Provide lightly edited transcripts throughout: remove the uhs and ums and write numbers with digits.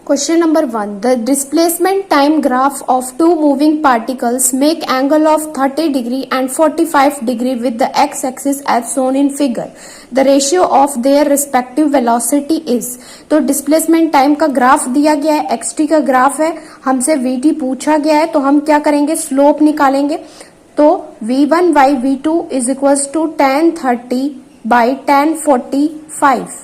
Question number 1. The displacement time graph of two moving particles make angle of 30 degree and 45 degree with the x-axis as shown in figure. The ratio of their respective velocity is. तो displacement time का graph दिया गया है, xt का graph है, हमसे vt पूछा गया है, तो हम क्या करेंगे, स्लोप निकालेंगे. तो v1 by v2 is equals to tan 30 by tan 45.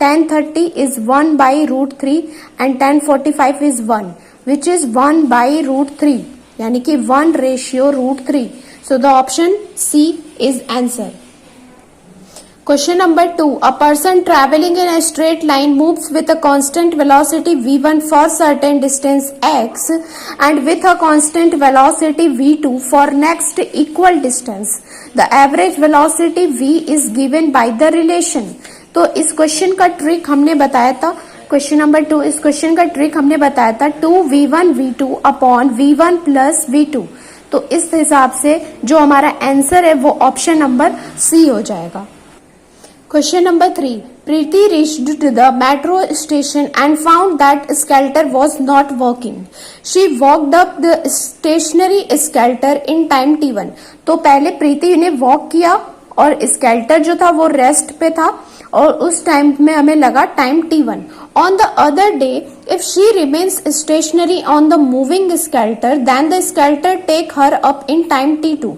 tan 30 is 1 by root 3 and tan 45 is 1, which is 1 by root 3, यानी कि 1 ratio root 3. So the option C is answer. Question number 2. A person traveling in a straight line moves with a constant velocity v1 for certain distance x and with a constant velocity v2 for next equal distance. The average velocity v is given by the relation. तो इस question का trick हमने बताया था, question number 2, इस question का trick हमने बताया था 2v1 v2 upon v1 plus v2. तो इस हिसाब से जो हमारा आंसर है वो ऑप्शन नंबर सी हो जाएगा. Question number 3. Preeti reached to the metro station and found that escalator was not working. She walked up the stationary escalator in time t1. तो पहले प्रीति ने वॉक किया और escalator जो था वो रेस्ट पे था और उस टाइम में हमें लगा time t1. On the other day, if she remains stationary on the moving escalator, then the escalator take her up in time t2.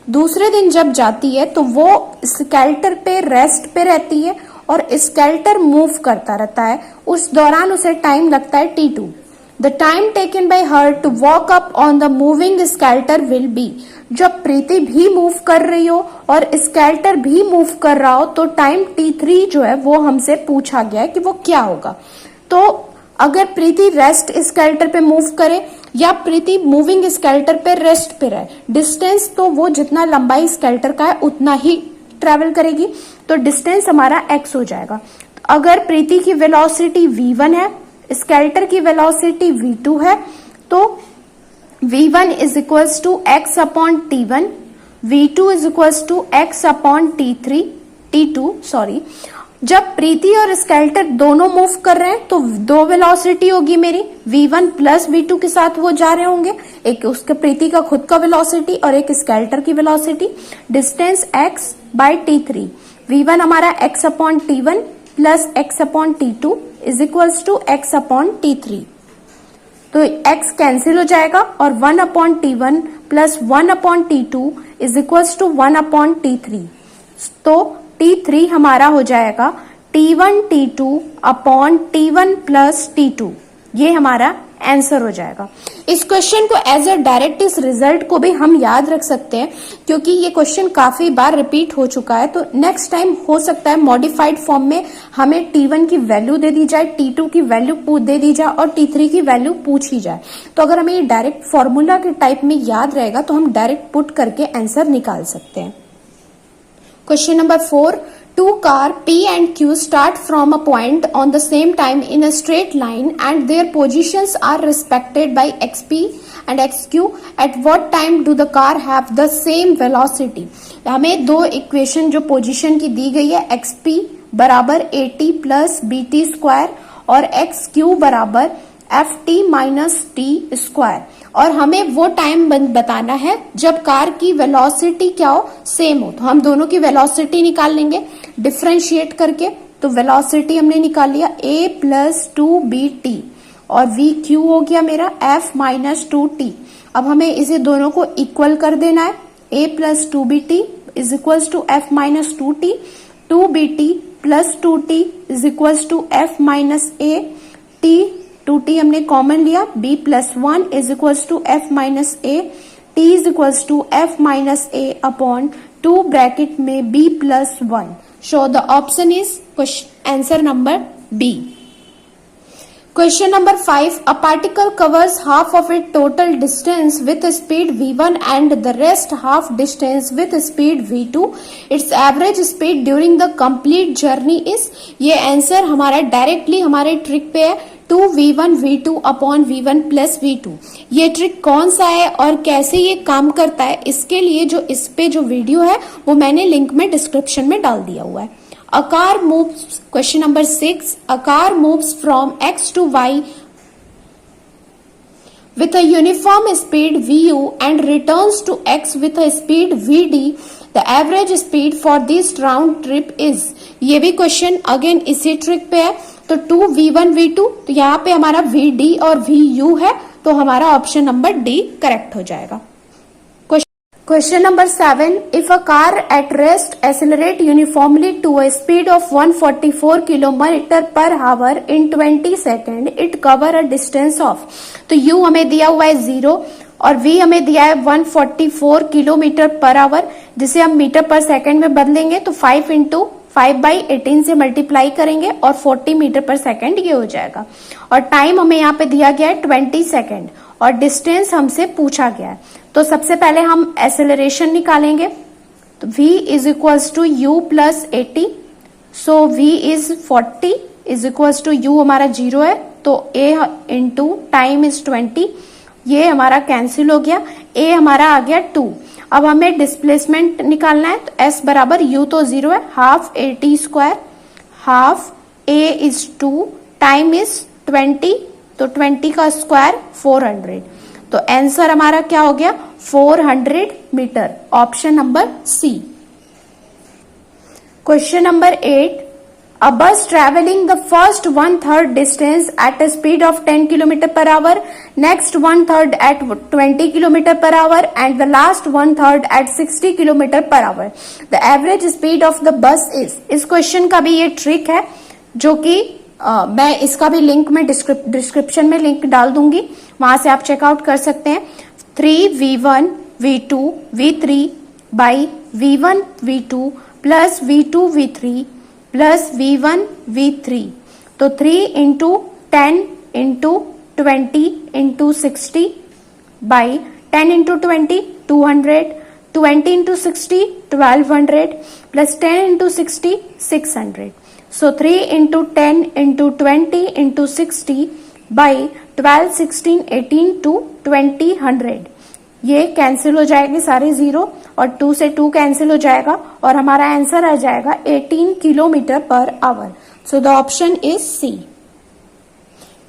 दूसरे दिन जब जाती है तो वो escalator पे रेस्ट पे रहती है और escalator मूव करता रहता है, उस दौरान उसे टाइम लगता है t2. The time taken by her to walk up on the moving escalator will be. जब प्रीति भी मूव कर रही हो और स्केलेटर भी मूव कर रहा हो तो टाइम t3 जो है वो हमसे पूछा गया है कि वो क्या होगा. तो अगर प्रीति रेस्ट स्केलेटर पे मूव करे या प्रीति मूविंग स्केलेटर पे रेस्ट पे रहे, डिस्टेंस तो वो जितना लंबाई स्केलेटर का है उतना ही ट्रेवल करेगी, तो डिस्टेंस हमारा x हो जाएगा. अगर प्रीति की वेलोसिटी v1 है, स्केलेटर की वेलोसिटी v2 है, तो v1 is equals to x upon t1, v2 is equals to x upon t2 sorry. जब प्रीति और स्केलेटर दोनों मूव कर रहे हैं तो दो वेलोसिटी होगी मेरी, v1 प्लस v2 के साथ वो जा रहे होंगे, एक उसके प्रीति का खुद का वेलोसिटी और एक स्केलेटर की velocity. Distance x by t3, v1 हमारा x upon t1 plus x upon t2 is equals to x upon t3. तो x कैंसिल हो जाएगा और 1 upon t1 plus 1 upon t2 is equals to 1 upon t3. तो t3 हमारा हो जाएगा t1 t2 upon t1 plus t2. ये हमारा आंसर हो जाएगा. इस क्वेश्चन को एज अ डायरेक्ट इस रिजल्ट को भी हम याद रख सकते हैं क्योंकि ये क्वेश्चन काफी बार रिपीट हो चुका है. तो नेक्स्ट टाइम हो सकता है मॉडिफाइड फॉर्म में हमें t1 की वैल्यू दे दी जाए, t2 की वैल्यू दे दी जाए और t3 की वैल्यू पूछी जाए. तो अगर हमें ये डायरेक्ट फॉर्मूला के टाइप में याद रहेगा तो हम डायरेक्ट पुट करके आंसर निकाल सकते हैं. Question number 4. Two car P and Q start from a point on the same time in a straight line and their positions are respected by xp and xq. At what time do the car have the same velocity? हमें दो equation जो position की दी गई है, xp बराबर at plus bt square और xq बराबर ft minus T square, और हमें वो टाइम बताना है जब कार की वेलोसिटी क्या हो, सेम हो. तो हम दोनों की वेलोसिटी निकाल लेंगे डिफरेंशिएट करके. तो वेलोसिटी हमने निकाल लिया a प्लस 2bt और vq हो गया मेरा f माइनस 2t. अब हमें इसे दोनों को इक्वल कर देना है. a plus 2bt is equals to f minus 2t, 2bt plus 2t is equals to f minus a, t 2t हमने कॉमन लिया, b plus 1 is equals to f minus a, t is equals to f minus a upon 2 bracket में b plus 1. So the option is answer number B. Question number 5. A particle covers half of its total distance with speed v1 and the rest half distance with speed v2. Its average speed during the complete journey is. ये answer हमारा directly हमारे trick पे है 2v1 v2 upon v1 plus v2. ये trick कौन सा है और कैसे ये काम करता है, इसके लिए जो इस पे जो वीडियो है वो मैंने लिंक में डिस्क्रिप्शन में डाल दिया हुआ है. A car moves, question number 6, a car moves from x to y with a uniform speed vu and returns to x with a speed vd, the average speed for this round trip is। ये भी question again इसी trick पे है। तो 2v1 v2, तो यहाँ पे हमारा vd और vu है, तो हमारा ऑप्शन नंबर डी करेक्ट हो जाएगा। Question number 7. If a car at rest accelerate uniformly to a speed of 144 kilometer per hour in 20 seconds, it cover a distance of। तो u हमें दिया हुआ है 0 और v हमें दिया है 144 किलोमीटर पर आवर, जिसे हम मीटर पर सेकंड में बदलेंगे तो 5 इंटू 5/18 से मल्टीप्लाई करेंगे और 40 मीटर पर सेकंड ये हो जाएगा। और टाइम हमें यहाँ पे दिया गया है 20 सेकंड और डिस्टेंस हमसे पूछा गया है। तो सबसे पहले हम एक्सेलरेशन निकालेंगे। तो v is equals to u plus 80, so v is 40 is equals to u हमारा 0 है, तो a इंटू टाइम इज 20, ये हमारा कैंसिल हो गया, a हमारा आ गया 2। अब हमें डिस्प्लेसमेंट निकालना है, तो s बराबर u तो 0 है, half at square, half a is 2, time is 20, तो 20 का स्क्वायर 400, तो आंसर हमारा क्या हो गया 400 metre, option number C. Question number 8, a bus traveling the first 1/3 distance at a speed of 10 km per hour, next 1/3 at 20 km per hour and the last 1/3 at 60 km per hour, the average speed of the bus is। इस question का भी ये trick है, जो कि मैं इसका भी लिंक में डिस्क्रिप्शन में लिंक डाल दूंगी, वहां से आप चेकआउट कर सकते हैं। 3v1 v2 v3 by v1 v2 plus v2 v3 plus v1 v3, तो 3 into 10 into 20 into 60 by 10 into 20 200, 20 into 60 1200 plus 10 into 60 600, so 3 into 10 into 20 into 60 by 12 16 18 to 20 100, ये कैंसिल हो जाएगी सारे जीरो और 2 से 2 कैंसिल हो जाएगा और हमारा आंसर आ जाएगा 18 kilometre per hour. So the option is C.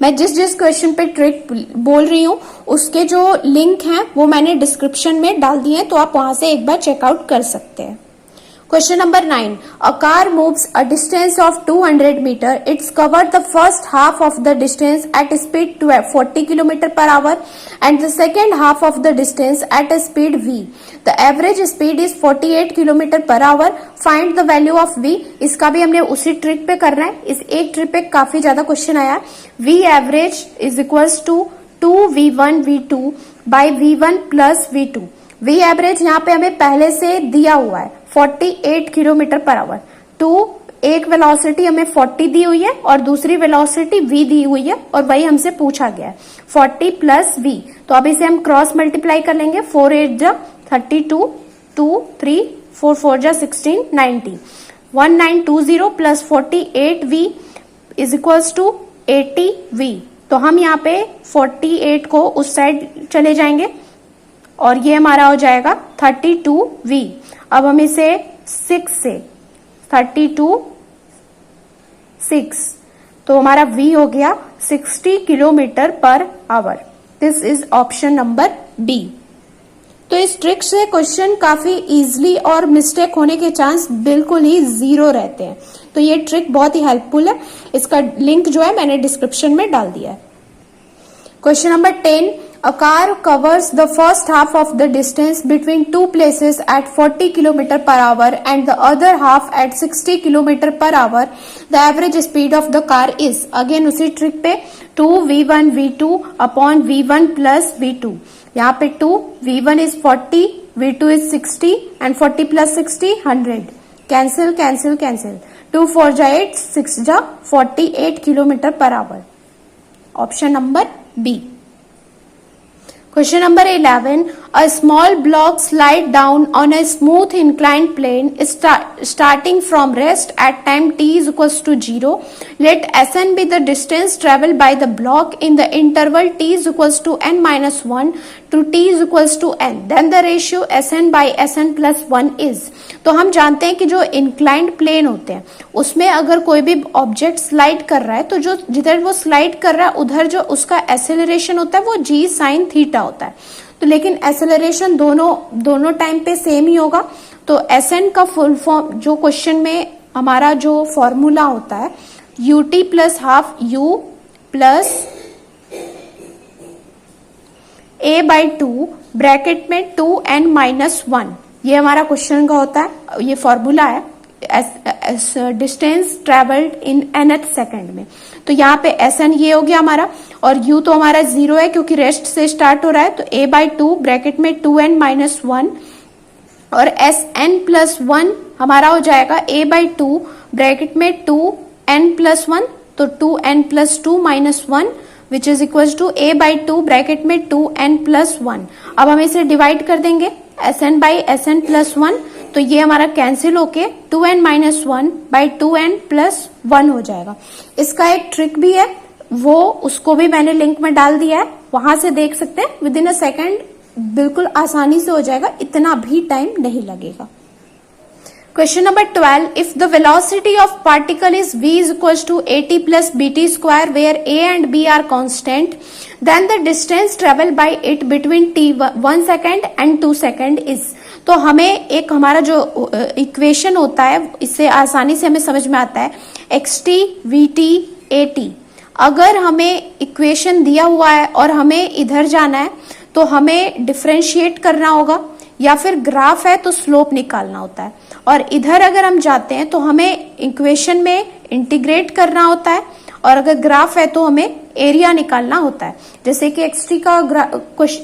मैं जिस क्वेश्चन पे ट्रिक बोल रही हूँ उसके जो लिंक हैं वो मैंने डिस्क्रिप्शन में डाल दिए हैं, तो आप वहां से एक बार चेकआउट कर सकते हैं। Question number 9. A car moves a distance of 200 meter. It's covered the first half of the distance at a speed 40 km per hour and the second half of the distance at a speed v. The average speed is 48 km per hour. Find the value of v. इसका भी हमने उसी trick पे करना है। इस एक trick पे काफी ज्यादा क्वेश्चन आया। v average is equals to 2v1 v2 by v1 plus v2। v average यहाँ पे हमें पहले से दिया हुआ है 48 किलोमीटर पर आवर, तो एक वेलोसिटी हमें 40 दी हुई है और दूसरी वेलोसिटी v दी हुई है और वही हमसे पूछा गया है 40 प्लस v। तो अब इसे हम क्रॉस मल्टीप्लाई कर लेंगे, 4 8 जा 32, 2 3 4 4 जा 16 90, 1920 plus 48v is equals to 80v। तो हम यहाँ पे 48 को उस साइड चले जाएंगे और ये हमारा हो जाएगा 32v। अब हम इसे 6 से 32 6, तो हमारा v हो गया 60 kilometre per our. This is option number D. तो इस ट्रिक से क्वेश्चन काफी इजीली और मिस्टेक होने के चांस बिल्कुल ही 0 रहते हैं, तो ये ट्रिक बहुत ही हेल्पफुल है। इसका लिंक जो है मैंने डिस्क्रिप्शन में डाल दिया है। Question number 10. A car covers the first half of the distance between two places at 40 km per hour and the other half at 60 km per hour. The average speed of the car is। Again उसी trick पे 2v1 v2 upon v1 plus v2। यहाँ पे 2 v1 is 40, v2 is 60 and 40 plus 60 100। Cancel cancel cancel, 2 4 जा 8, 6 जा 48 kilometre per hour. Option number B. Question number 11. A small block slide down on a smooth inclined plane starting from rest at time t is equals to 0. Let Sn be the distance traveled by the block in the interval t is equals to n minus 1 to t is equals to n. Then the ratio Sn by Sn plus 1 is. तो हम जानते हैं कि जो inclined plane होते हैं उसमें अगर कोई भी ऑब्जेक्ट स्लाइड कर रहा है तो जो जिधर वो स्लाइड कर रहा है उधर जो उसका एक्सेलरेशन होता है वो g sin थीटा होता है. तो लेकिन एक्सेलरेशन दोनों टाइम पे सेम ही होगा. तो Sn का फुल फॉर्म जो क्वेश्चन में हमारा जो फॉर्मूला होता है ut plus half u plus a by 2 bracket में 2n माइनस 1, ये हमारा क्वेश्चन का होता है. ये फॉर्मूला है distance travelled in nth second में. तो यहाँ पे Sn ये हो गया हमारा और u तो हमारा 0 है क्योंकि रेस्ट से स्टार्ट हो रहा है. तो a बाई 2 ब्रैकेट में 2n माइनस 1 और Sn प्लस 1 हमारा हो जाएगा a बाई 2 ब्रैकेट में 2n प्लस 1. तो 2n plus 2 minus 1 which is equal to a by 2 bracket में 2n प्लस 1. अब हम इसे डिवाइड कर देंगे Sn बाई Sn प्लस 1. तो ये हमारा कैंसिल होके 2n minus 1 by 2n plus 1 हो जाएगा. इसका एक ट्रिक भी है, वो उसको भी मैंने लिंक में डाल दिया है, वहां से देख सकते हैं. विद इन अ सेकेंड बिल्कुल आसानी से हो जाएगा, इतना भी टाइम नहीं लगेगा. Question number 12. If the velocity of particle is v is equals to at plus bt square where a and b are constant, then the distance traveled by it between t 1 second and 2 second is. तो हमें एक हमारा जो equation होता है इससे आसानी से हमें समझ में आता है xt vt at. अगर हमें इक्वेशन दिया हुआ है और हमें इधर जाना है तो हमें डिफरेंशिएट करना होगा, या फिर ग्राफ है तो स्लोप निकालना होता है. और इधर अगर हम जाते हैं तो हमें इक्वेशन में इंटीग्रेट करना होता है, और अगर ग्राफ है तो हमें एरिया निकालना होता है. जैसे कि xt का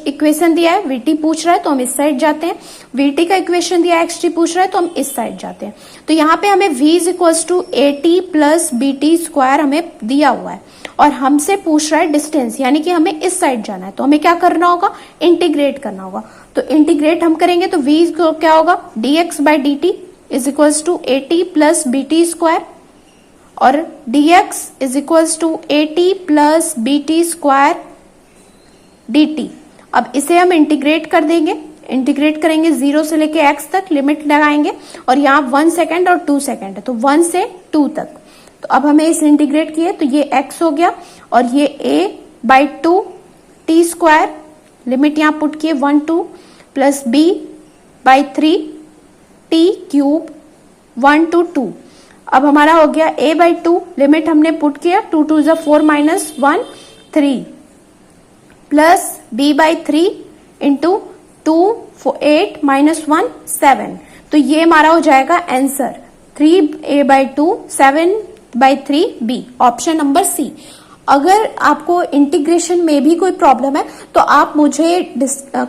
इक्वेशन दिया है, vt पूछ रहा है तो हम इस साइड जाते हैं. vt का इक्वेशन दिया है, xt पूछ रहा है तो हम इस साइड जाते हैं. तो यहाँ पे हमें v is equals to at plus bt square हमें दिया हुआ है और हमसे पूछ रहा है डिस्टेंस, यानी कि हमें इस साइड जाना है. तो हमें क्या करना होगा, इंटीग्रेट करना होगा. तो इंटीग्रेट हम करेंगे तो v क्या होगा, dx by dt is equals to at plus bt square और dx is equals to at plus bt square dt. अब इसे हम इंटीग्रेट कर देंगे, इंटीग्रेट करेंगे 0 से लेके x तक, लिमिट लगाएंगे और यहाँ 1 सेकेंड और 2 सेकेंड है तो 1 से 2 तक. तो अब हमें इसे इंटीग्रेट किए तो ये x हो गया और ये a by 2 t square, limit यहाँ पुट किए 1 2 plus b by 3 t cube 1 to 2. अब हमारा हो गया a बाई 2, लिमिट हमने पुट किया 2 2 is 4 minus 1 3 plus b by 3 into 2 8 minus 1 7. तो ये हमारा हो जाएगा answer 3a by 2 7 by 3 b, option number C. अगर आपको इंटीग्रेशन में भी कोई प्रॉब्लम है तो आप मुझे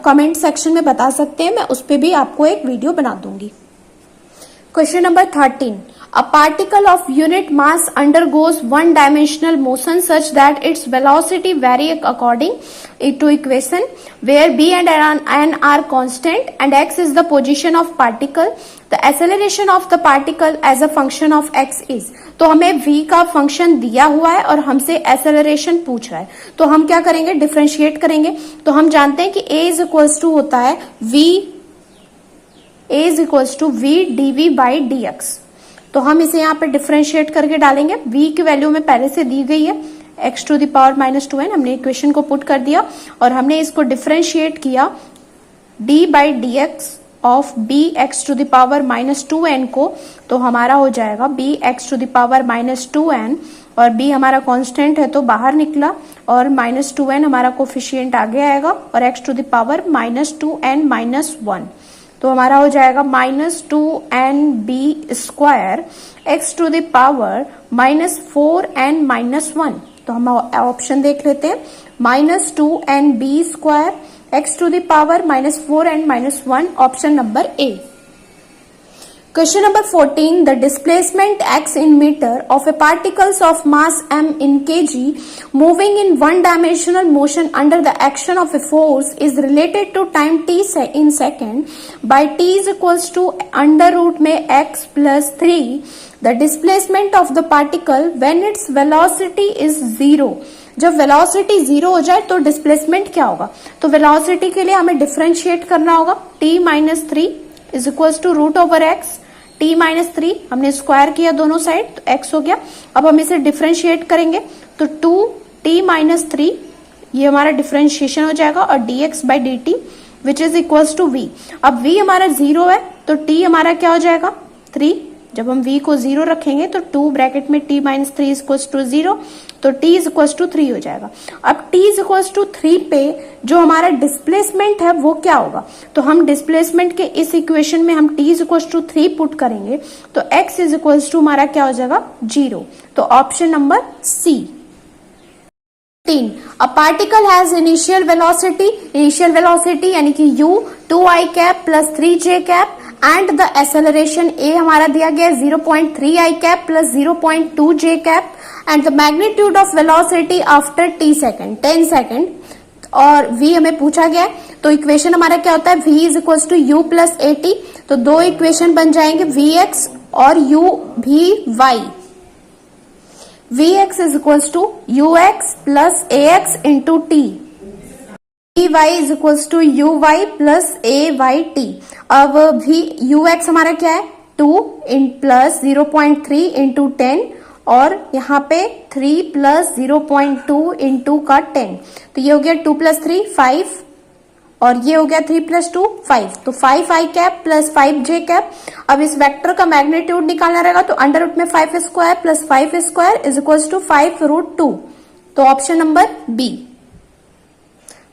कमेंट सेक्शन में बता सकते हैं, मैं उस पर भी आपको एक वीडियो बना दूंगी. Question number 13. A particle of unit mass undergoes one-dimensional motion such that its velocity vary according to equation where b and n are constant and x is the position of particle. The acceleration of the particle as a function of x is. तो हमें v का function दिया हुआ है और हमसे acceleration पूछ रहा है, तो हम क्या करेंगे, डिफरेंशिएट करेंगे. तो हम जानते हैं कि a इज इक्वल्स टू होता है a is equals to v dv by dx. तो हम इसे यहाँ पे डिफरेंशिएट करके डालेंगे. v की वैल्यू में पहले से दी गई है x to the power minus 2n, हमने इक्वेशन को पुट कर दिया और हमने इसको डिफरेंशिएट किया d by D X of B X to the power minus 2n को. तो हमारा हो जाएगा b X to the power minus 2n और b हमारा कांस्टेंट है तो बाहर निकला और माइनस 2n हमारा कोफिशिएंट आगे आएगा और x to the power minus 2n minus 1. तो हमारा हो जाएगा minus 2nb square x to the power minus 4n minus 1. तो हम ऑप्शन देख लेते हैं, minus 2nb square x to the power minus 4n minus 1, option number A. Question number 14. The displacement x in meter of a particles of mass m in kg moving in one-dimensional motion under the action of a force is related to time t in second by t is equals to under root में x plus 3. The displacement of the particle when its velocity is 0. जब velocity 0 हो जाए तो displacement क्या होगा? तो velocity के लिए हमें डिफरेंशिएट करना होगा. t minus 3 is equals to root over X. t minus 3 हमने स्क्वायर किया दोनों साइड तो x हो गया. अब हम इसे डिफरेंशिएट करेंगे तो 2t माइनस 3 ये हमारा डिफरेंशिएशन हो जाएगा और dx by dt which is equals to v. अब v हमारा 0 है तो t हमारा क्या हो जाएगा? 3. जब हम v को 0 रखेंगे तो 2 ब्रैकेट में t minus 3 is equals to 0 तो t इज इक्वल्स टू 3 हो जाएगा. अब t इज इक्वल्स टू 3 पे जो हमारा डिस्प्लेसमेंट है वो क्या होगा? तो हम डिस्प्लेसमेंट के इस इक्वेशन में हम t is equals to 3 put करेंगे तो x इज इक्वल्स टू हमारा क्या हो जाएगा? 0. तो option number C. 3. A particle has initial velocity यानी कि u 2i cap plus 3j cap and the acceleration a हमारा दिया गया 0.3i cap plus 0.2j cap and the magnitude of velocity after t second 10 second और v हमें पूछा गया है. तो इक्वेशन हमारा क्या होता है? v is equals to u plus A T. तो दो इक्वेशन बन जाएंगे vx और u vy. vx is equals to ux plus ax into T. vy is equals to uy plus ayt. अब ux हमारा क्या है? 2 इन प्लस 0.3 इंटू 10 और यहाँ पे 3 प्लस 0.2 इंटू का 10. तो ये हो गया 2 प्लस 3 5 और ये हो गया 3 प्लस 2 5. तो 5i cap plus 5j cap. अब इस वेक्टर का मैग्नीट्यूड निकालना रहेगा तो अंडर रूट में 5 square plus 5 square is equals to 5 root 2. तो option number B.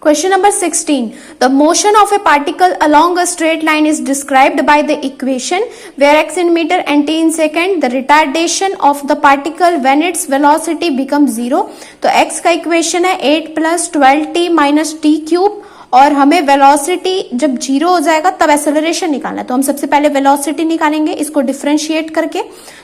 Question number 16. The motion of a particle along a straight line is described by the equation where x in meter and t in second. The retardation of the particle when its velocity becomes 0. तो x का equation है 8 plus 12t minus T cube और हमें velocity जब 0 हो जाएगा तब acceleration निकालना है. तो हम सबसे पहले वेलोसिटी निकालेंगे इसको डिफरेंशिएट करके.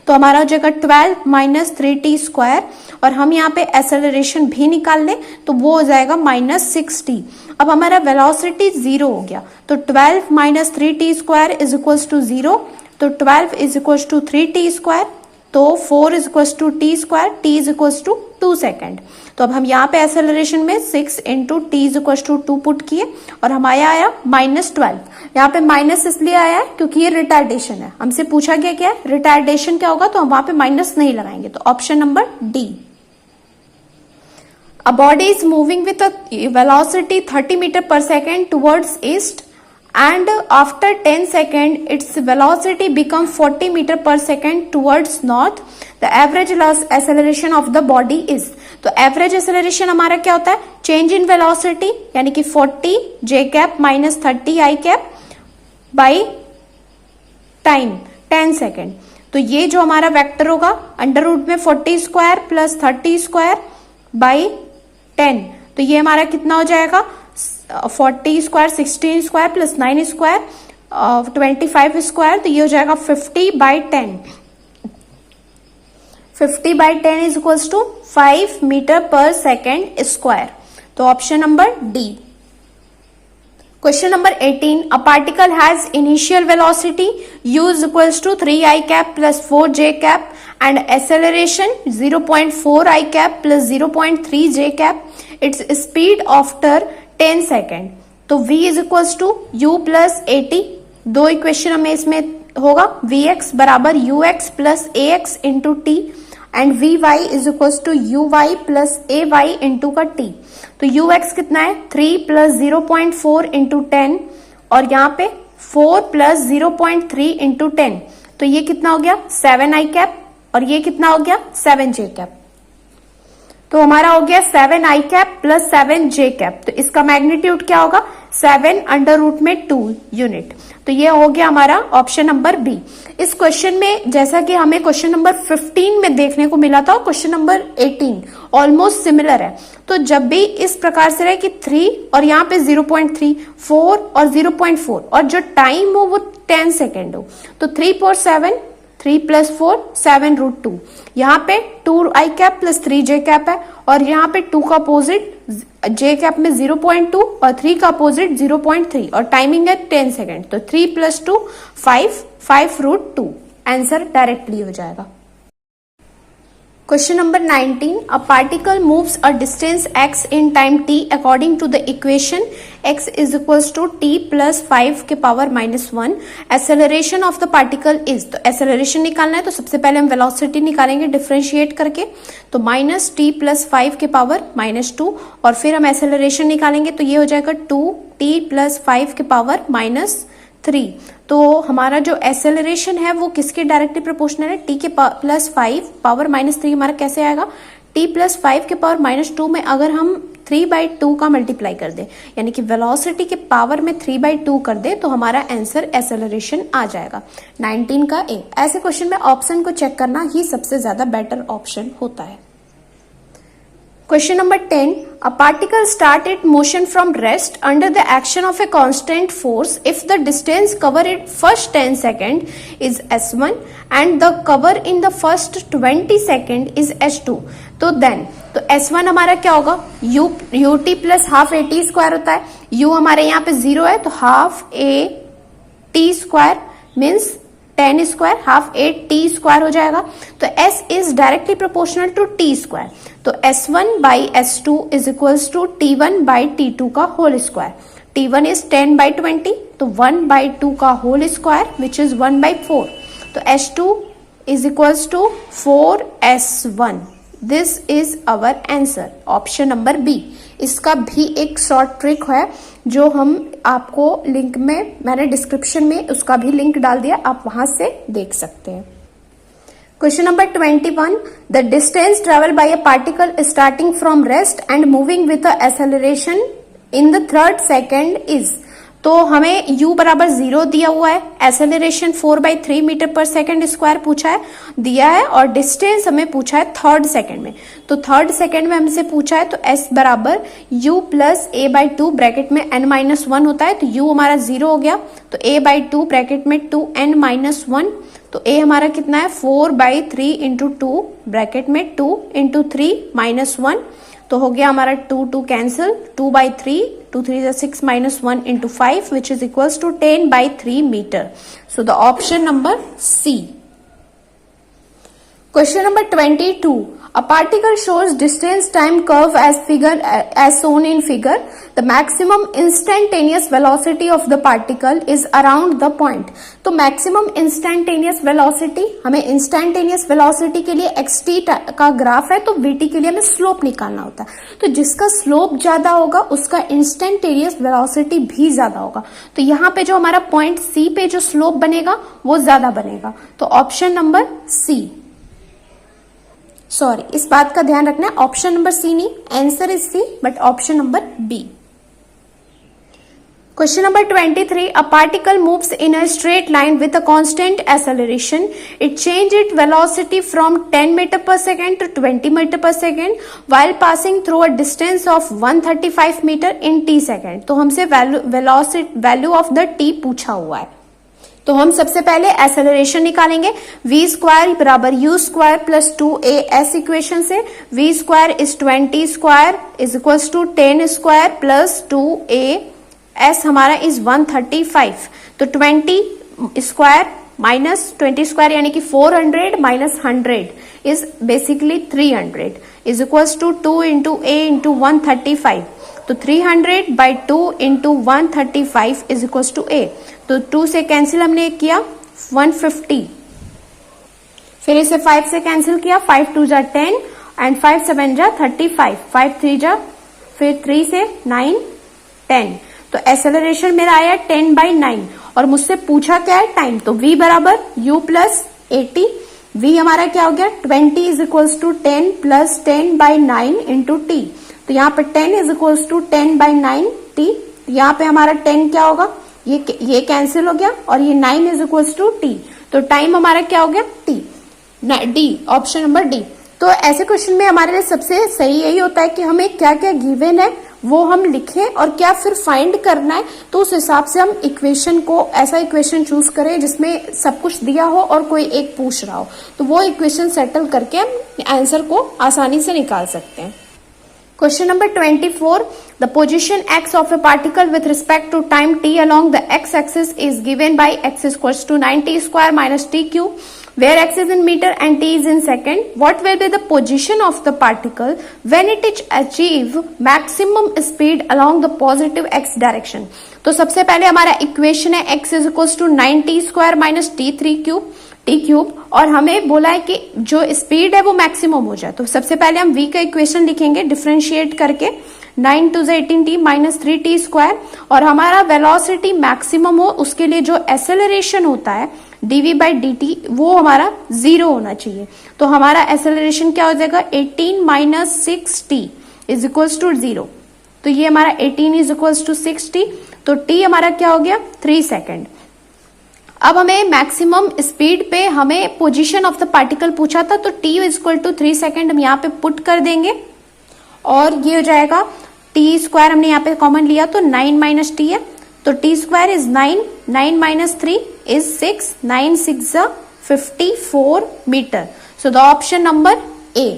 तो हमारा हो जाएगा 12 माइनस 3t स्क्वायर और हम यहाँ पे एक्सेलरेशन भी निकाल ले तो वो हो जाएगा माइनस 6t. अब हमारा वेलोसिटी 0 हो गया तो 12 minus 3t square is equals to 0. तो 12 is equals to 3t square तो 4 is equals to t square. t is equals to 2 second. तो अब हम यहाँ पे एक्सेलरेशन में 6 into T is equals to 2 put किए और हमारा आया माइनस 12. यहाँ पे माइनस इसलिए आया है क्योंकि ये रिटार्डेशन है. हमसे पूछा गया क्या है? रिटार्डेशन क्या होगा? तो हम वहां पे माइनस नहीं लगाएंगे. तो option number D. A body is moving with a velocity 30 meter per second towards east and after 10 seconds its velocity becomes 40 meter per second towards north. The average acceleration of the body is. तो average acceleration हमारा क्या होता है? Change in velocity यानी कि 40 j cap minus 30 i cap by time 10 second. तो ये जो हमारा वेक्टर होगा अंडर रूट में 40 स्क्वायर प्लस 30 स्क्वायर बाई 10. तो ये हमारा कितना हो जाएगा? 40 square 16 square plus 9 square 25 square. तो ये हो जाएगा 50 by 10. 50 by 10 is equals to 5 metre per second square. तो option number D. Question number 18. A particle has initial velocity u is equals to 3i cap plus 4j cap and acceleration 0.4i cap plus 0.3j cap. Its speed after 10 second. तो v is equals to u plus at. दो equation हमें इसमें होगा vx बराबर ux plus ax into t and vy is equals to uy plus ay into का t. तो ux कितना है? 3 प्लस 0.4 इंटू 10 और यहाँ पे 4 प्लस 0.3 इंटू 10. तो ये कितना हो गया? 7i कैप और ये कितना हो गया? 7j cap. तो हमारा हो गया 7i cap plus 7j cap. तो इसका मैग्नीट्यूड क्या होगा? 7 अंडर रूट में 2 यूनिट. तो ये हो गया हमारा ऑप्शन नंबर बी. इस क्वेश्चन में जैसा कि हमें क्वेश्चन नंबर 15 में देखने को मिला था क्वेश्चन नंबर 18 ऑलमोस्ट सिमिलर है. तो जब भी इस प्रकार से रहे कि 3 और यहाँ पे 0.3 4 और 0.4 और जो टाइम हो वो 10 सेकेंड हो। तो 3 4 7, 3 + 4 7 √2। यहाँ पे 2i cap plus 3j cap है, और यहाँ पे 2 का अपोजिट j कैप में 0.2 और 3 का अपोजिट 0.3, और टाइमिंग है 10 सेकेंड। तो 3 + 2 5, 5 √2। आंसर डायरेक्टली हो जाएगा। Question number 19. A particle moves a distance x in time t according to the equation x is equals to t plus 5 के power -1. Acceleration of the particle is, तो acceleration निकालना है तो सबसे पहले हम velocity निकालेंगे डिफरेंशिएट करके, तो -t plus 5 के पावर -2, और फिर हम acceleration निकालेंगे तो ये हो जाएगा 2t plus 5 के पावर -3। तो हमारा जो एक्सेलरेशन है वो किसके डायरेक्टली प्रोपोर्शनल है, t के +5 पावर -3 हमारा कैसे आएगा, t + 5 के पावर -2 में अगर हम 3/2 का मल्टीप्लाई कर दे, यानी कि वेलोसिटी के पावर में 3/2 कर दे, तो हमारा आंसर एक्सेलरेशन आ जाएगा 19 का ए। ऐसे क्वेश्चन में ऑप्शन को चेक करना ही सबसे ज्यादा बेटर ऑप्शन होता है। Question number 10. A particle start its motion from rest under the action of a constant force if the distance covered in first 10 second is s1 and the cover in the first 20 second is s2. तो then, तो s1 हमारा क्या होगा, ut plus half at square होता है, u हमारे यहाँ पे 0 है तो half a t square means 10 square, half 8t square हो जाएगा। तो s is directly proportional to t square, तो s1/s2 is equals to t1/t2 का होल स्क्वायर। t1 इज 10/20, तो 1/2 का होल स्क्वायर विच इज 1/4, तो s2 is equals to 4s1। This is our answer, option number B. इसका भी एक short trick है जो हम आपको लिंक में, मैंने डिस्क्रिप्शन में उसका भी लिंक डाल दिया, आप वहां से देख सकते हैं। Question number 21. The distance travel by a particle starting from rest and moving with a acceleration in the third second is, तो हमें u बराबर 0 दिया हुआ है, acceleration 4/3 metre per second square पूछा है, दिया है, और डिस्टेंस हमें पूछा है थर्ड सेकेंड में। तो थर्ड सेकेंड में हमसे पूछा है तो s बराबर u प्लस a/2 ब्रैकेट में n-1 होता है, तो u हमारा 0 हो गया, तो a/2 ब्रैकेट में 2n-1, तो a हमारा कितना है 4/3 इंटू 2 ब्रैकेट में 2 इंटू 3 -1, तो हो गया हमारा 2 cancel, 2/3, 2 3 6 -1 into 5 which is equals to 10/3 metre. So the option number C. Question number 22. A particle shows distance time curve as shown in figure. The maximum instantaneous velocity of the particle is around the point. तो maximum instantaneous velocity, हमें instantaneous velocity के लिए xt का graph है, तो vt के लिए हमें स्लोप निकालना होता है। तो जिसका स्लोप ज्यादा होगा उसका instantaneous velocity भी ज्यादा होगा। तो यहाँ पे जो हमारा पॉइंट C पे जो स्लोप बनेगा वो ज्यादा बनेगा। तो ऑप्शन नंबर सी, सॉरी इस बात का ध्यान रखना है, ऑप्शन नंबर सी नहीं, answer is C but option number B. Question number 23. A particle moves in a straight line with a constant acceleration. It changes its velocity from 10 meter per second to 20 meter per second while passing through a distance of 135 meter in t second. तो हमसे value of the t पूछा हुआ है, तो हम सबसे पहले acceleration निकालेंगे। v स्क्वायर बराबर u square plus 2as equation से, v square is 20 square is equals to 10 square plus 2as हमारा इज 135, तो 20 स्क्वायर माइनस 20 स्क्वायर यानी कि 400 minus 100 is basically 300 is equals to 2 into a into 135, तो 300/2 इंटू 135 is equals to a, तो 2 से cancel हमने किया 150, फिर इसे 5 से कैंसिल किया, 5 2 जा 10 एंड 5 7 जा 35, 5 3 जा, फिर 3 से 9 10, तो एक्सेलरेशन मेरा आया 10/9 और मुझसे पूछा क्या है टाइम, तो v बराबर u प्लस 80, v हमारा क्या हो गया 20 is equals to 10 plus 10/9 into t, तो यहाँ पे 10 इज इक्वल्स टू 10/9 t, यहाँ पे हमारा 10 क्या होगा, ये कैंसिल हो गया और ये 9 इज इक्वल्स टू t, तो टाइम हमारा क्या हो गया t, D, option number D. तो ऐसे क्वेश्चन में हमारे लिए सबसे सही यही होता है कि हमें क्या क्या गिवन है वो हम लिखें और क्या फिर फाइंड करना है तो उस हिसाब से हम इक्वेशन को ऐसा इक्वेशन चूज करें जिसमें सब कुछ दिया हो और कोई एक पूछ रहा हो, तो वो इक्वेशन सेटल करके हम आंसर को आसानी से निकाल सकते हैं। Question number 24. The position x of a particle with respect to time t along the x-axis is given by x is equals to 9t square minus t cube, where x is in meter and t is in second. What will be the position of the particle when it is achieve maximum speed along the positive x direction? तो सबसे पहले हमारा equation है x is equals to 9t square minus t3 cube T cube, और हमें बोला है कि जो स्पीड है वो मैक्सिमम हो जाए। तो सबसे पहले हम v का इक्वेशन लिखेंगे डिफरेंशिएट करके, 9 to 18t minus 3t square, और हमारा वेलोसिटी मैक्सिमम हो उसके लिए जो एसेलरेशन होता है dv बाई dt वो हमारा 0 होना चाहिए। तो हमारा एसेलरेशन क्या हो जाएगा 18 minus 6t is equals to 0। तो ये हमारा 18 इज इक्वल्स टू 6t, तो t हमारा क्या हो गया 3 सेकेंड। अब हमें मैक्सिमम स्पीड पे हमें पोजीशन ऑफ द पार्टिकल पूछा था, तो t is equal to 3 second हम यहाँ पे पुट कर देंगे और ये हो जाएगा t स्क्वायर हमने यहाँ पे कॉमन लिया तो 9 माइनस टी है, तो t square is 9, 9 minus 3 is 6, 9 6 54 metre. So the option number A.